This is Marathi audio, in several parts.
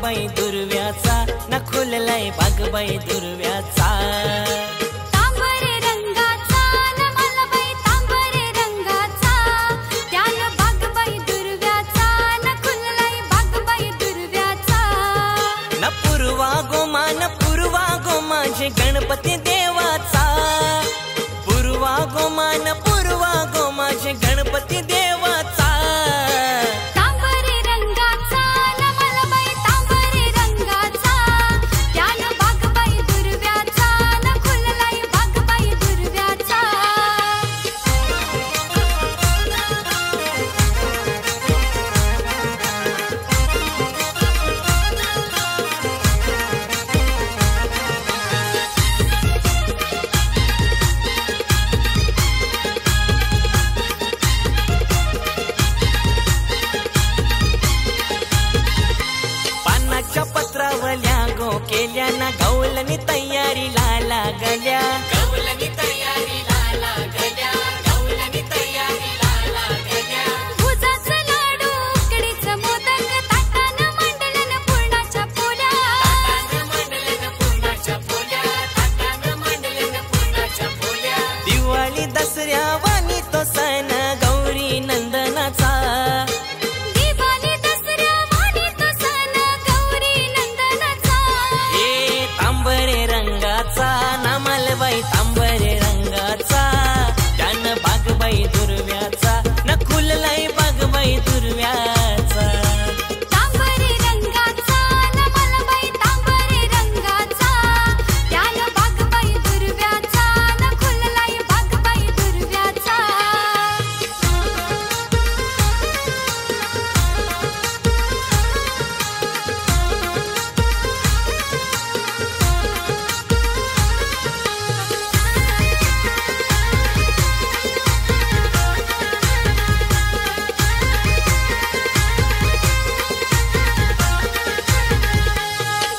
बाई दुर्व्याचा, न खुललाय बाग बाई दुर्व्याचा. तांबरे रंगाचा न मलबाई तांबरे रंगाचा, त्यानं बाग बाई दुर्व्याचा, न खुललाय बाग बाई दुर्व्याचा. न पूर्वा गो माझे गणपती देवाचा. पूर्वा गो माझे गणपती देवाचा. तांबरे रंगाचा न मलबाई तांबरे रंगाचा, त्यानं बाग बाई दुर्व्याचा, न खुललाय बाग बाई दुर्व्याचा. पानाच्या पत्रावल्या गो केल्या ना गवलनी तयारीला लागल्या. भुजाचं लाडू उकडीचं मोदक, ताटानं मांडलं पुरणाच्या पोळ्या. दिवाळी दसऱ्या वाणी तो सण गौरी नंदनाचा. दिवाळी दसऱ्या वाणी तो सण गौरी नंदनाचा. हे तांबरे रंगाचा ना मलबाई तांबरे रंगाचा, त्यानं बागबाई दुर्व्याचा, न खुललाय बागबाई दुर्व्याचा. तांबरे रंगाचा न मलबाई तांबरे रंगाचा, त्यानं बाग बाई दुर्व्याचा, न खुललाय बाग बाई दुर्व्याचा.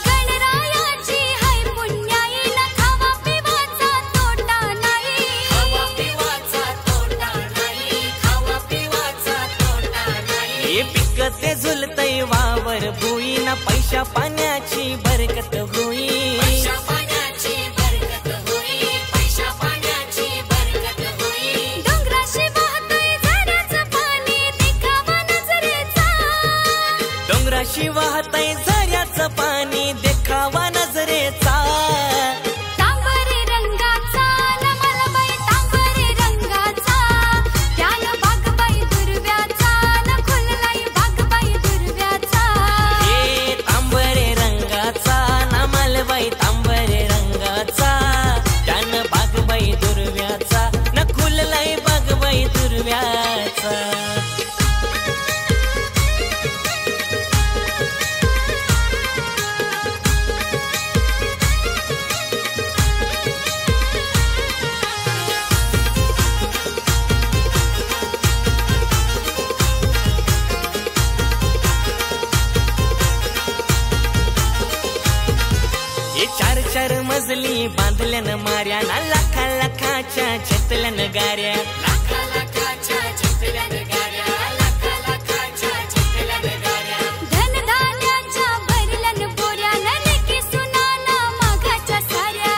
गणरायाची हाय पुण्याई, न खावा पिवाचा तोटा नाही. हे पिकते झुलतय वावर भुई, ना पैशा पाण्याची बरकत होई. डोंगराशी वाहतंय झऱ्याचं पाणी, देखावा नजरेचा. डोंगराशी वाहतय झऱ्याचं पाणी, देखावा नजरेचा. तांबरे रंगाचा न मलबाई तांबरे रंगाचा, त्यानं बाग बाई दुर्व्याचा, न खुललाय बाग बाई दुर्व्याचा. हे तांबरे रंगाचा ना मलबाई तांबरे रंगाचा, त्यानं बागबाई दुर्व्याचा, न खुललाय बागबाई दुर्व्याचा. हे चार मजली बांधल्यान माऱ्या ना लाखा लाखाच्या छेतल्यान गाऱ्या. धनधान्याच्या भरल्यान बोऱ्या, न लेकी सुनाना माघाच्या साऱ्या.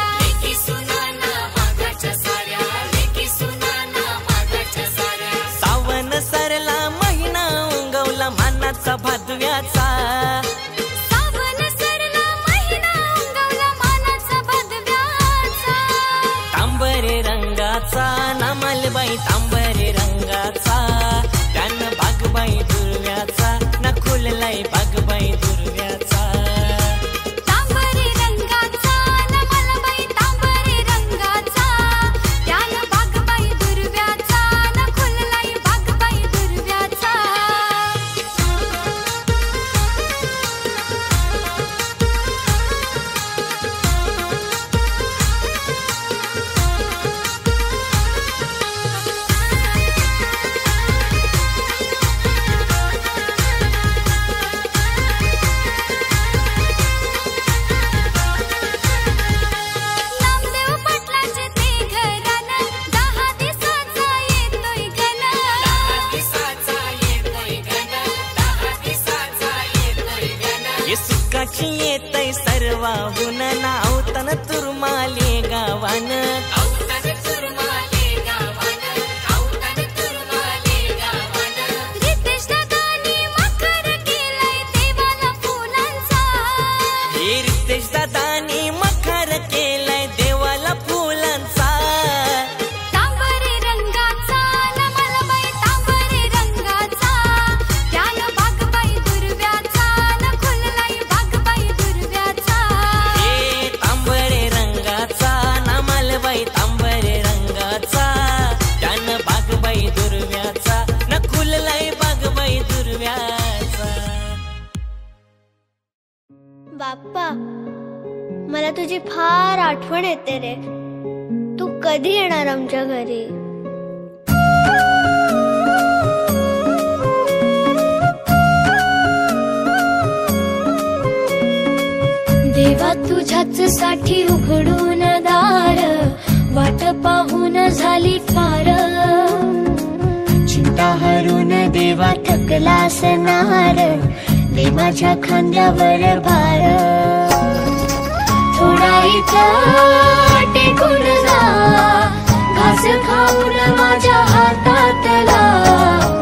सावन सरला महिना उगवला मानाचा भादव्याचा. सावन सरला महिना उगवला मानाचा भादव्याचा. तांबरे रंगाचा ना मलबाई तांबरे रंगाचा, त्यानं बागबाई दुर्व्याचा, न खुललाय बागबाई दुर्व्याचा. तांबरे रंगाचा न मलबाई तांबरे रंगाचा, त्यानं बाग बाई दुर्व्याचा, न खुललाय बाग बाई दुर्व्याचा. पाहून नाव तन तुरमाले गावान रितेश दादानी मकर केलाय देवाला फुलांचा रितेश दादानी मखर केलाय देवाला फुलांचा तांबरे रंगाचा नमलबाई तांबरे रंगाचा त्यानं बागबाई दुर्व्याचा न खुललाय बागबाई दुर्व्याचा तांबरे रंगाचा नामालबाई तांबरे रंगाचा त्यानं बागबाई दुर्व्याचा न खुललाय बागबाई दुर्व्याचा. बाप्पा, मला तुझी फार आठवण येते रे. तू कधी येणार आमच्या घरी? देवा तुझ्याच साठी उघडून दार वाट पाहून झाली फार चिंता हरून देवा थकला असणार दे माझ्या खांद्यावर भार. थोडा इथं टेकून जा घास खाऊन माझ्या हातातला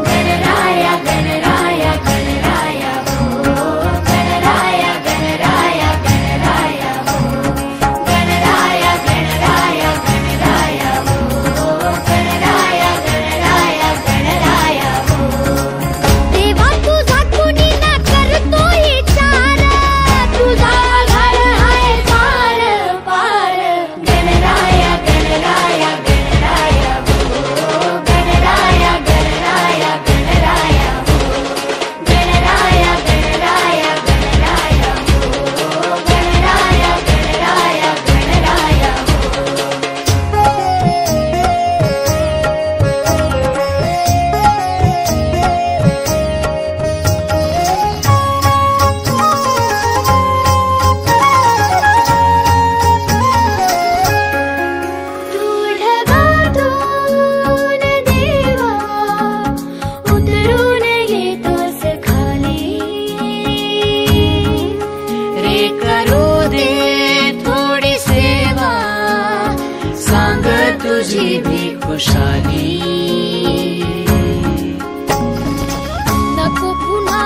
गणराया गणराया गणराया हो गणराया गणराया गणराया हो गणराया गणराया गणराया हो गणराया गणराया गणराया हो. देवा तुझा कुणी ना करतो विचार तुझा घाल हाय पार पार गणराया गणराया गणराया हो गणराया गणराया गणराया हो गणराया गणराया गणराया हो गणराया गणराया गणराया तू ढगातून देवा उतरून येतोस खाली रे करू दे थोडी सेवा सांग तुझी भी खुशाली. नको पुन्हा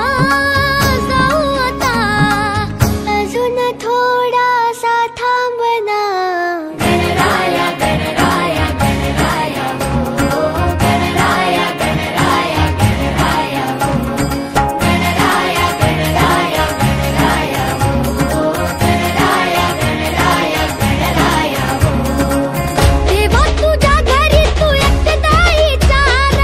जाऊ आता अजून थोडासा थांबना गणराया गणराया गणराया हो गणराया गणराया गणराया हो गणराया गणराया गणराया हो गणराया गणराया गणराया हो. देवा तुझ्या घरी तू एकटा विचार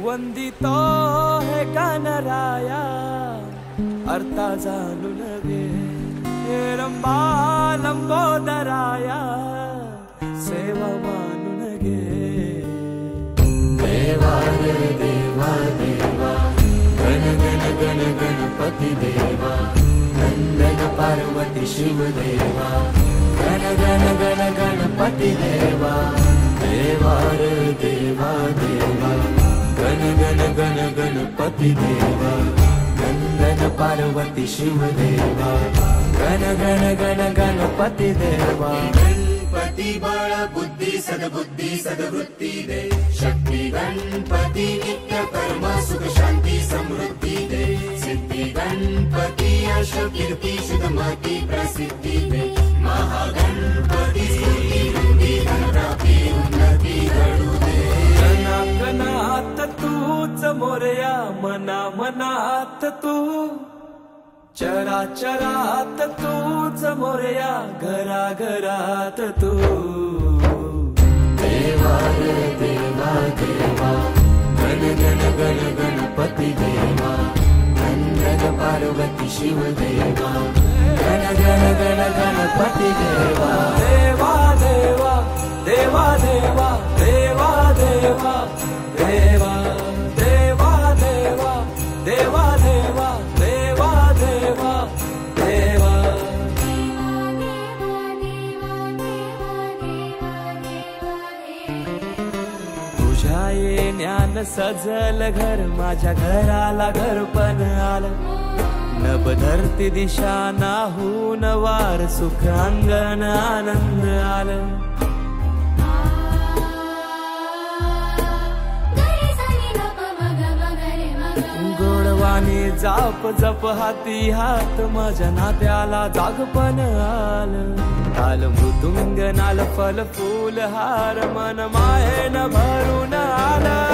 वंदितो हे गणराया अर्था जाणून घे हे रंबा लंबोदराया सेवा मानून घे देवा रे देवा देवा गण गण गण गणपती देवा नंदन पार्वती शिव देवा गण गण गण गणपती देवा देवा रे देवा देवा गण गण गण गणपती देवा नंदन पार्वती शिव देवा गण गण गण गणपती देवा गणपती बळ बुद्धी सद्बुद्धी सद्वृत्ती दे शक्ती गणपती नित्य कर्म सुख शांती समृद्धी दे सिद्धी गणपती यश कीर्ती शुद्धमती प्रसिद्धी दे महागणपती स्तुती वृद्धी धनप्राप्ती उन्नती घडू दे गणात तूच मोरया मना मनात तू चराचरात तूच मोरया घरा घरात तू देवा रे देवा देवा गण गण गण गणपती देवा नंदन पार्वती शिव देवा गण गण गण गणपती देवा देवा देवा देवा देवा देवा देवा देवा देवा देवा देवा देवा देवा देवा देवा तुझ्या येण्यान सजल घर माझ्या घराला घर पण आलं नभ धरती दिशा नाहून वार सुख अंगण आनंद आलं गोडवाणी जाप जप हाती हात माझ्या नात्याला जागपण आलं ताल मृदुंग नाल फल फूल हार मन मायेन भरून आलं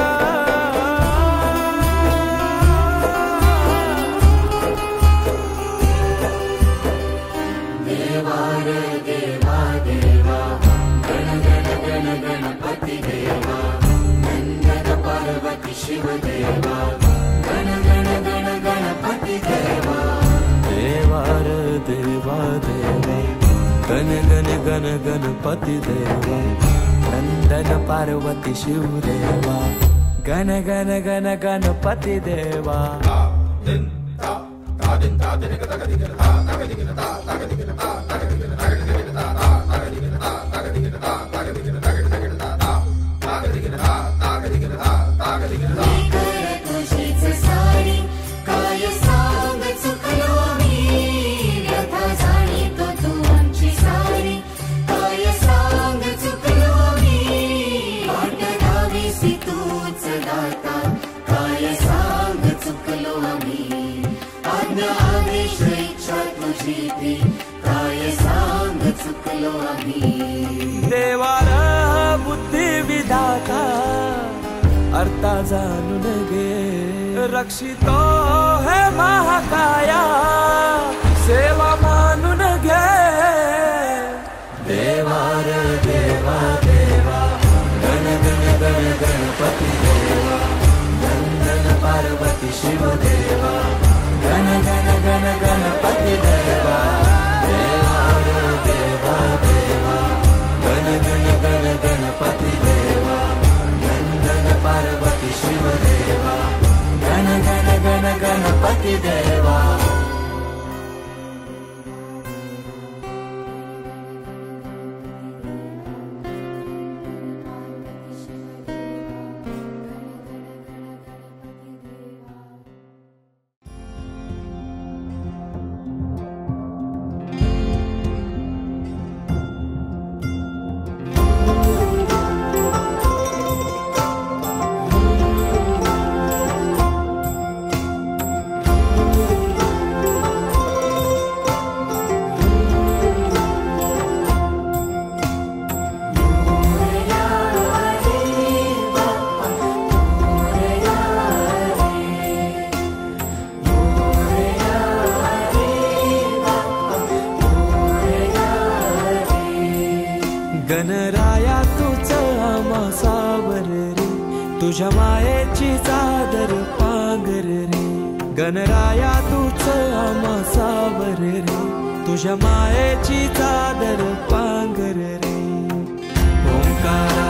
देवा रे देवा देवा गण गण गण गणपती देवा नंदन पार्वती शिव देवा गण गण गण गणपती देवा देवा रे देवा देवा गण गण गण गणपती देवा नंदन पार्वती शिव देवा गण गण गण गणपती देवा तुझीच सारी काय सांग चुकलो मी व्यथा जाणीतो तू आमची सारी काय सांग चुकलो मी वाट लावीसी तूच दाता काय सांग चुकलो आम्ही आज्ञा आदेश इच्छा तुझी ती काय सांग चुकलो आम्ही देवार बुद्धी विधाता अर्था जाणून घे रक्षितो हे महाकाया सेवा मानून घे देवा रे देवा देवा गण गण गण गणपती देवा नंदन पार्वती शिव देवा गण गण गण गणपती देवा देवा रे देवा देवा गण गण गण गणपती देवा नंदन पार्वती शिव देवा गण गण गण गणपती देवा तुझ्या मायेची चादर पांघर रे गणराया तूच आम्हा सावर रे तुझ्या मायेची चादर पांघर रे ओंकारा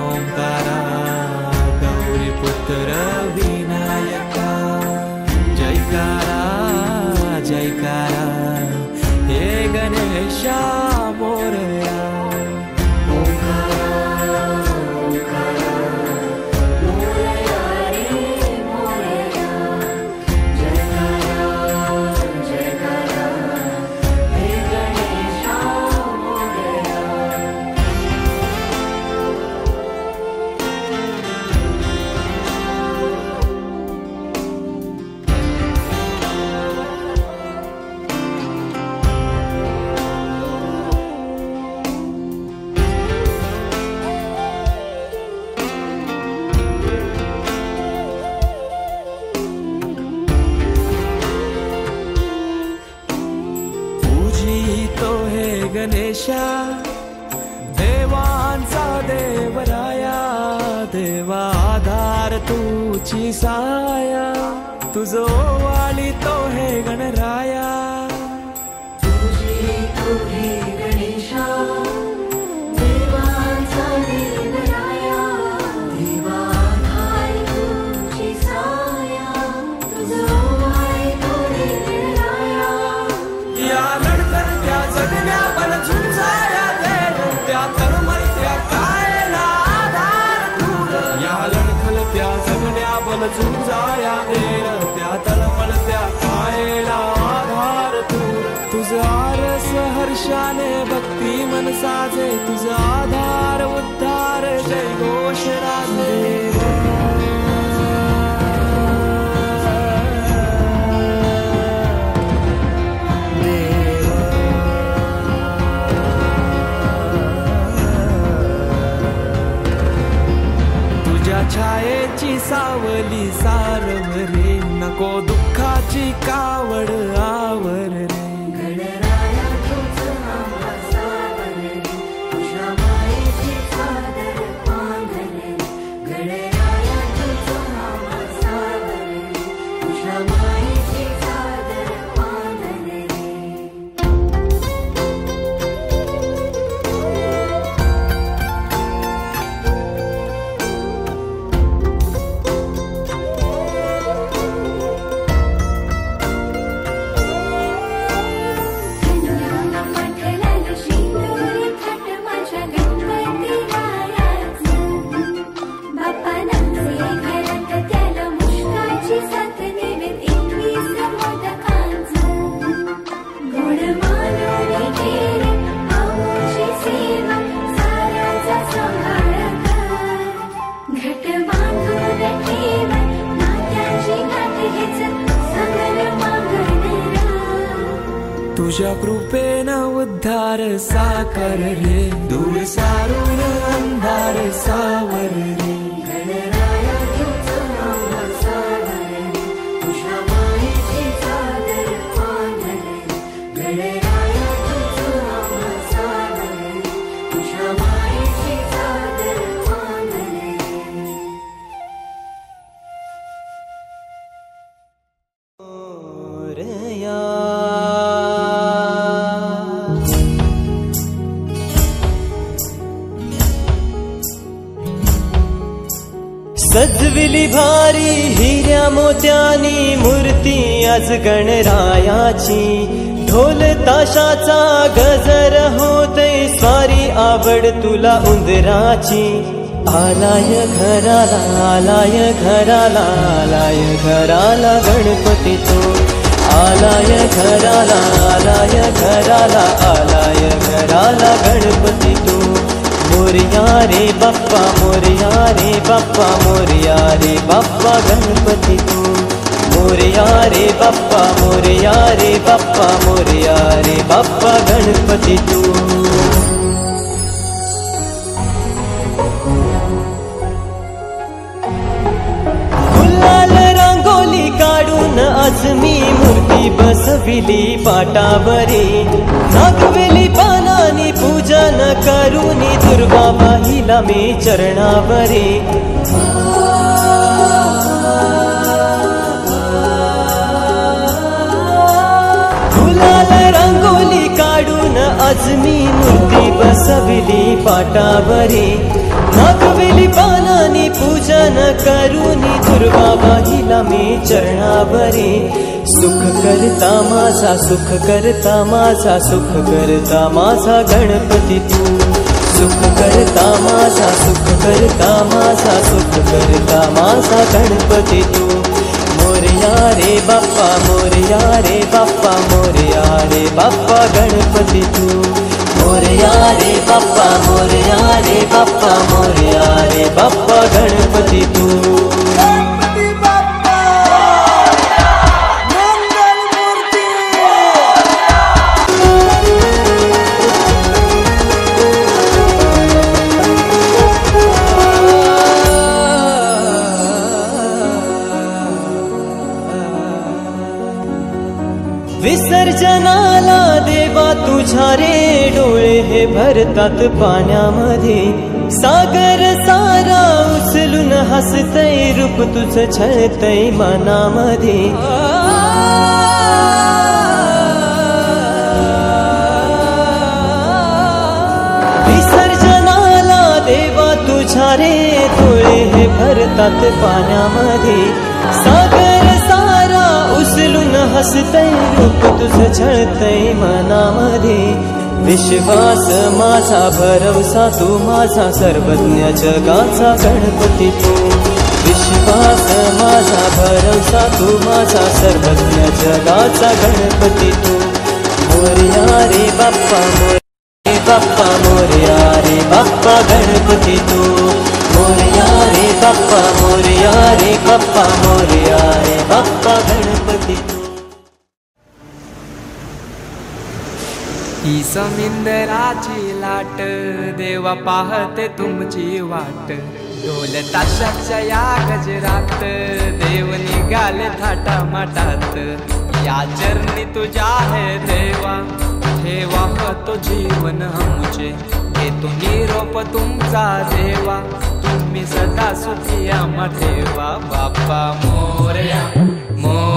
ओंकारा गौरी पुत्र विनायका जयकारा जयकारा हे गणेशा मोरया गणेशा देवांचा देवराया देवा आधार तुझी साया तुझो वाली तो हे गणराया तुझी तो हे गणेशा देवांचा देवराया देवा आधार तुझी साया तुझो वाली तो हे गणराया या लढतर त्या जगण्या झुंजाया देर त्या तळमळत्या कायला आधार तुझ आरस हर्षाने भक्ती मन साजे तुझ आधार उद्धार जय घोष राजे छायेची सावली सारवरे नको दुःखाची कावड आवर रे गणराया तुझ आम्हा सावर रे तुझ्या मायेची चादर पांघर रे गणराया तुझ आम्हा सावर रे तुझ्या मायेची चादर पांघर रे तुझ्या कृपेनं उद्धार साकर रे दूर सारून अंधार सावर रे गणराया तुझ आम्हा सावर रे तुझ्या मायेची चादर पांघर रे गणराया तुझ आम्हा सावर रे तुझ्या मायेची चादर पांघर रे सजविली भारी हिऱ्या मोत्यानी मूर्ती आज गणरायाची ढोल ताशाचा गजर होते स्वारी आवड तुला उंदराची आलाय घराला आलाय घराला आलाय घराला गणपती तो आलाय घराला आलाय घराला आलाय घराला गणपती तो मोरया रे बाप्पा मोरया रे बाप्पा मोरया रे बाप्पा गणपती तू मोरया रे बाप्पा मोरया रे बाप्पा मोरया रे बाप्पा गणपती तू गुलाल रांगोली काढून आज मी मूर्ती बसविली पाटावरी नागवेली पानानी पूजन करूनी दुर्गा बाईला मी चरणावरी आज मी मूर्ती बसविली पाटावरी नागवेली पानानी पूजन करूनी दुर्गा बाईला मी चरणावरी सुख करता माझा सुख करता माझा सुख करता माझा गणपती तू सुख करता माझा सुख करता माझा सुख करता माझा गणपती तू मोरया रे बाप्पा मोरया रे बाप्पा मोरया रे बाप्पा गणपती तू मोरया रे बाप्पा मोरया रे बाप्पा मोरया रे बाप्पा गणपती तू विसर्जनाला देवा तुझ्या रे डोळे हे भरतात पाण्यामध्ये सागर सारा उचलून हसतय रूप तुझं छळतय मनामध्ये विसर्जनाला देवा तुझ्या रे डोळे हे भरतात पाण्यामध्ये सागर सारा उचलून हसतय रूप तुझं छळतय मनामध्ये विश्वास माझा भरवसा तू माझा सर्वज्ञ जगाचा गणपती तू विश्वास माझा भरवसा तू माझा सर्वज्ञ जगाचा गणपती तू मोरया रे बाप्पा मोरया बाप्पा मोरया रे बाप्पा गणपती तू मोरया रे बाप्पा मोरया रे बाप्पा मोरया रे बाप्पा गणपती तू ही समिंदराची लाट देवा पाहते तुमची वाट ढोल ताशाच्या या गजरात देव निघाले थाटा माटात या चरणी तुझ्या है देवा ठेवा तो जीवन आमचे घेतो निरोप तुमचा देवा तुम्ही सदा सुखी आम्हा ठेवा बाप्पा मोरया मोरया